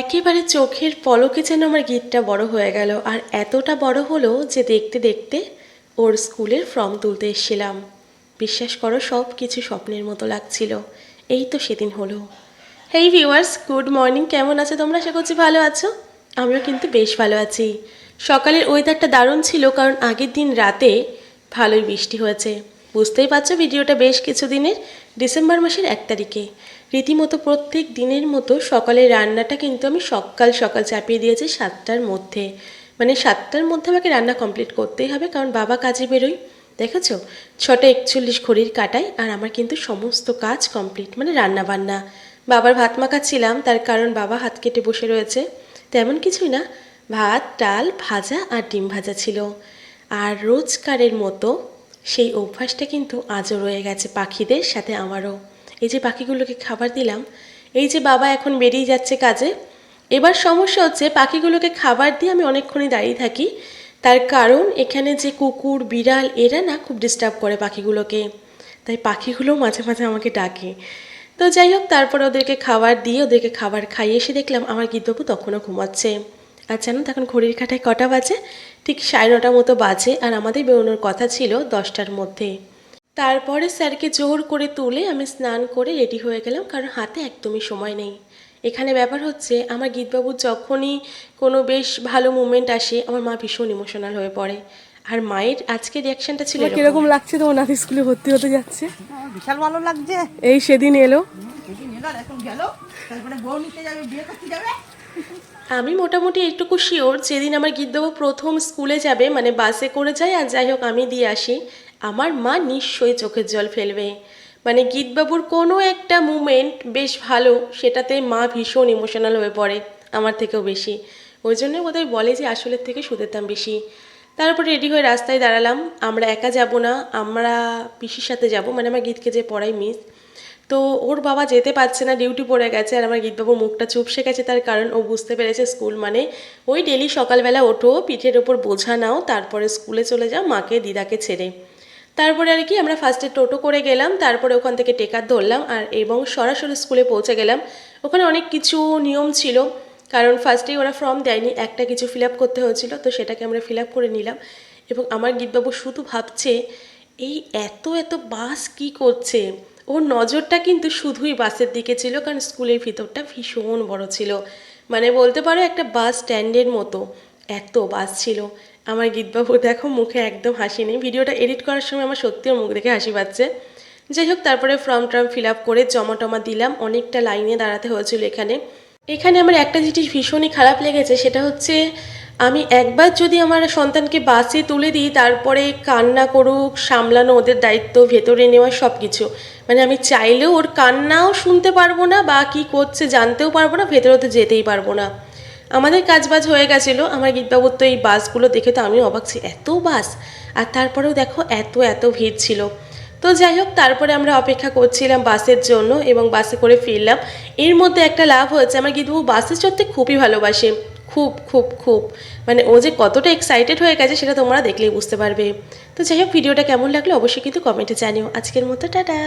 একেবারে চোখের পলকে যেন আমার গিটটা বড় হয়ে গেল। আর এতটা বড় হলো যে দেখতে দেখতে ওর স্কুলের ফর্ম তুলতে এসেছিলাম। বিশ্বাস করো, সব কিছু স্বপ্নের মতো লাগছিল। এই তো সেদিন হলো। হেই ভিউয়ার্স, গুড মর্নিং। কেমন আছো তোমরা? আশা করছি ভালো আছো। আমিও কিন্তু বেশ ভালো আছি। সকালের ওয়েদারটা দারুণ ছিল, কারণ আগের দিন রাতে ভালোই বৃষ্টি হয়েছে। বুঝতেই পারছো ভিডিওটা বেশ কিছুদিনের, ডিসেম্বর মাসের 1 তারিখে। রীতিমতো প্রত্যেক দিনের মতো সকালের রান্নাটা কিন্তু আমি সকাল সকাল চাপিয়ে দিয়েছি 7টার মধ্যে। মানে 7টার মধ্যে আমাকে রান্না কমপ্লিট করতেই হবে, কারণ বাবা কাজে বেরোয়। দেখেছো 6:41 ঘড়ির কাটায়, আর আমার কিন্তু সমস্ত কাজ কমপ্লিট, মানে রান্না বান্না। বাবার ভাত মাখাচ্ছিলাম, তার কারণ বাবা হাত কেটে বসে রয়েছে। তেমন কিছুই না, ভাত ডাল ভাজা আর ডিম ভাজা ছিল। আর রোজকারের মতো সেই অভ্যাসটা কিন্তু আজও রয়ে গেছে পাখিদের সাথে আমারও। এই যে পাখিগুলোকে খাবার দিলাম, এই যে বাবা এখন বেরিয়ে যাচ্ছে কাজে। এবার সমস্যা হচ্ছে, পাখিগুলোকে খাবার দিয়ে আমি অনেকক্ষণই দাঁড়িয়ে থাকি। তার কারণ এখানে যে কুকুর বিড়াল এরা না খুব ডিস্টার্ব করে পাখিগুলোকে, তাই পাখিগুলো মাঝে মাঝে আমাকে ডাকে। তো যাই হোক, তারপরে ওদেরকে খাবার দিয়ে ওদেরকে খাবার খাইয়ে এসে দেখলাম আমার গিদ্দপু তখনও ঘুমাচ্ছে। আর জানো তখন ঘড়ির কাঁটায় কটা বাজে? ঠিক 9:30 মতো বাজে, আর আমাদের বেরোনোর কথা ছিল 10টার মধ্যে। তারপরে স্যারকে জোর করে তুলে আমি স্নান করে রেডি হয়ে গেলাম, কারণ হাতে একদমই সময় নেই। এখানে ব্যাপার হচ্ছে, আমার গীতবাবুর যখনই কোনো বেশ ভালো মুভমেন্ট আসে আমার মা ভীষণ ইমোশনাল হয়ে পড়ে। আর মায়ের আজকে রিয়াকশনটা ছিল এরকম। কিরকম লাগছে তোমার নাতি স্কুলে ভর্তি হতে যাচ্ছে? বিশাল ভালো লাগছে। এই সেদিন এলো, এখন গেল, তারপরে বউ নিতে যাবে, বিয়ে করতে যাবে। আমি মোটামুটি একটুকু শিওর, যেদিন আমার গীতবাবু প্রথম স্কুলে যাবে, মানে বাসে করে যায় আর যাই হোক আমি দিয়ে আসি, আমার মা নিশ্চয়ই চোখের জল ফেলবে। মানে গীতবাবুর কোনো একটা মুমেন্ট বেশ ভালো, সেটাতে মা ভীষণ ইমোশনাল হয়ে পড়ে, আমার থেকেও বেশি। ওই জন্যই বোধহয় বলে যে আসলের থেকে সুদের দাম বেশি। তারপরে রেডি হয়ে রাস্তায় দাঁড়ালাম। আমরা একা যাব না, আমরা পিসির সাথে যাব, মানে আমার গীতকে যে পড়াই মিস। তো ওর বাবা যেতে পারছে না, ডিউটি পড়ে গেছে। আর আমার গীতবাবুর মুখটা চুপসে গেছে, তার কারণ ও বুঝতে পেরেছে স্কুল মানে ওই ডেলি সকালবেলা ওঠো, পিঠের ওপর বোঝা নাও, তারপরে স্কুলে চলে যাও মাকে দিদাকে ছেড়ে। তারপরে আর কি আমরা ফার্স্টে টোটো করে গেলাম, তারপরে ওখান থেকে টেকার ধরলাম আর এবং সরাসরি স্কুলে পৌঁছে গেলাম। ওখানে অনেক কিছু নিয়ম ছিল, কারণ ফার্স্টেই ওরা ফর্ম দেয়নি, একটা কিছু ফিল আপ করতে হয়েছিল, তো সেটাকে আমরা ফিল আপ করে নিলাম। এবং আমার গীতবাবু শুধু ভাবছে এই এত এত বাস কি করছে। ওর নজরটা কিন্তু শুধুই বাসের দিকে ছিল, কারণ স্কুলের ভিতরটা ভীষণ বড় ছিল, মানে বলতে পারো একটা বাস স্ট্যান্ডের মতো, এত বাস ছিল। আমার গীতবাবু দেখো মুখে একদম হাসি নেই। ভিডিওটা এডিট করার সময় আমার সত্যিও মুখ দেখে হাসি পাচ্ছে। যাই হোক, তারপরে ফর্ম টর্ম ফিল আপ করে জমা টমা দিলাম। অনেকটা লাইনে দাঁড়াতে হয়েছিল এখানে। এখানে আমার একটা জিনিস ভীষণই খারাপ লেগেছে, সেটা হচ্ছে আমি একবার যদি আমার সন্তানকে বাসে তুলে দিই, তারপরে কান্না করুক, সামলানো ওদের দায়িত্ব, ভেতরে নেওয়া সব কিছু, মানে আমি চাইলেও ওর কান্নাও শুনতে পারবো না, বা কী করছে জানতেও পারবো না, ভেতরে তো যেতেই পারবো না। আমাদের কাজবাজ হয়ে গেছিলো। আমার গীতবাবুর তো এই বাসগুলো দেখে তো আমিও অবাক ছি, এত বাস। আর তারপরেও দেখো এত এত ভিড় ছিল। তো যাই হোক, তারপরে আমরা অপেক্ষা করছিলাম বাসের জন্য এবং বাসে করে ফিরলাম। এর মধ্যে একটা লাভ হয়েছে, আমার গীতবাবু বাসে চড়তে খুবই ভালোবাসে, খুব খুব খুব, মানে ও যে কতটা এক্সাইটেড হয়ে গেছে সেটা তোমরা দেখলেই বুঝতে পারবে। তো যাই হোক, ভিডিওটা কেমন লাগলো অবশ্যই কিন্তু কমেন্টে জানিও। আজকের মতো টাটা।